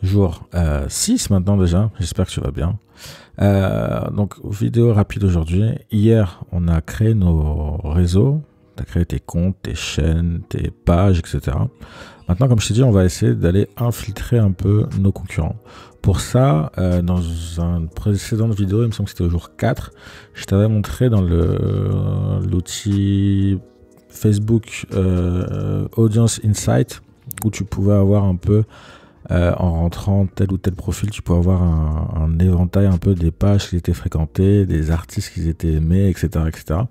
Jour 6 maintenant déjà, j'espère que tu vas bien. Donc vidéo rapide aujourd'hui. Hier on a créé nos réseaux, tu as créé tes comptes, tes chaînes, tes pages, etc. Maintenant comme je t'ai dit, on va essayer d'aller infiltrer un peu nos concurrents. Pour ça, dans une précédente vidéo, il me semble que c'était au jour 4, je t'avais montré dans l'outil Facebook Audience Insight où tu pouvais avoir un peu en rentrant tel ou tel profil, tu peux avoir un éventail un peu des pages qui étaient fréquentées, des artistes qui étaient aimés, etc., etc.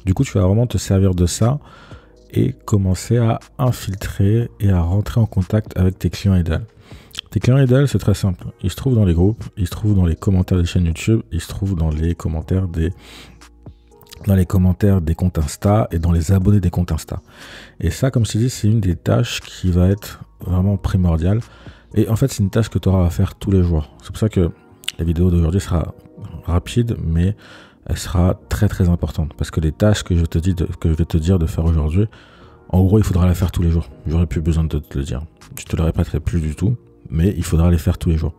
Du coup, tu vas vraiment te servir de ça et commencer à infiltrer et à rentrer en contact avec tes clients idéaux. Tes clients idéaux, c'est très simple. Ils se trouvent dans les groupes, ils se trouvent dans les commentaires des chaînes YouTube, ils se trouvent dans les commentaires des comptes Insta et dans les abonnés des comptes Insta. Et ça, comme je t'ai dit, c'est une des tâches qui va être vraiment primordiale. Et en fait, c'est une tâche que tu auras à faire tous les jours. C'est pour ça que la vidéo d'aujourd'hui sera rapide, mais elle sera très très importante. Parce que les tâches que je vais te dire de faire aujourd'hui, en gros, il faudra les faire tous les jours. J'aurais plus besoin de te le dire. Je te le répéterai plus du tout, mais il faudra les faire tous les jours.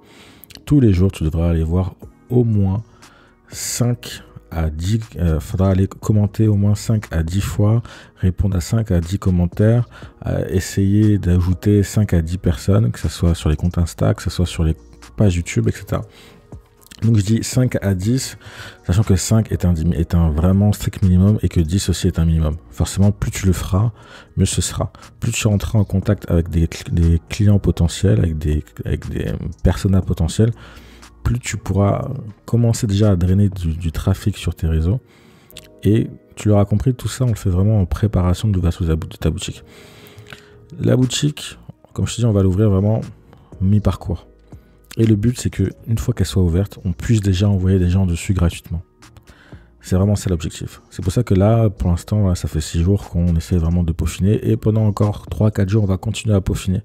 Tous les jours, tu devras aller voir au moins 5 à 10, faudra aller commenter au moins 5 à 10 fois, répondre à 5 à 10 commentaires, essayer d'ajouter 5 à 10 personnes, que ce soit sur les comptes Insta, que ce soit sur les pages YouTube, etc. Donc je dis 5 à 10, sachant que 5 est un vraiment strict minimum et que 10 aussi est un minimum. Forcément, plus tu le feras, mieux ce sera. Plus tu rentreras en contact avec des clients potentiels, avec des personas potentiels, plus tu pourras commencer déjà à drainer du trafic sur tes réseaux. Et tu l'auras compris, tout ça, on le fait vraiment en préparation de l'ouverture de ta boutique. La boutique, comme je te dis, on va l'ouvrir vraiment mi-parcours. Et le but, c'est qu'une fois qu'elle soit ouverte, on puisse déjà envoyer des gens dessus gratuitement. C'est vraiment ça l'objectif. C'est pour ça que là, pour l'instant, ça fait 6 jours qu'on essaie vraiment de peaufiner. Et pendant encore 3-4 jours, on va continuer à peaufiner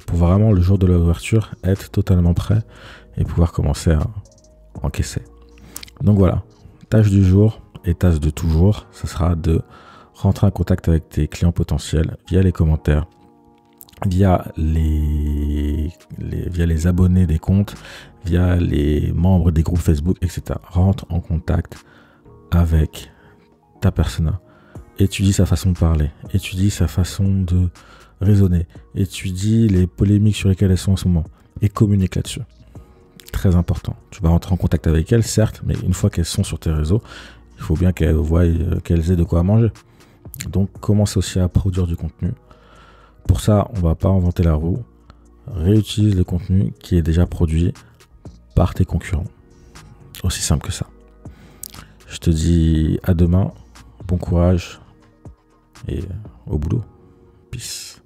pour vraiment, le jour de l'ouverture, être totalement prêt et pouvoir commencer à encaisser. Donc voilà, tâche du jour et tâche de toujours, ce sera de rentrer en contact avec tes clients potentiels via les commentaires, via les abonnés des comptes, via les membres des groupes Facebook, etc. Rentre en contact avec ta persona. Étudie sa façon de parler, étudie sa façon de raisonner, étudie les polémiques sur lesquelles elles sont en ce moment et communique là-dessus. Très important. Tu vas rentrer en contact avec elles, certes, mais une fois qu'elles sont sur tes réseaux, il faut bien qu'elles voient qu'elles aient de quoi manger. Donc, commence aussi à produire du contenu. Pour ça, on ne va pas inventer la roue. Réutilise le contenu qui est déjà produit par tes concurrents. Aussi simple que ça. Je te dis à demain. Bon courage et au boulot. Peace.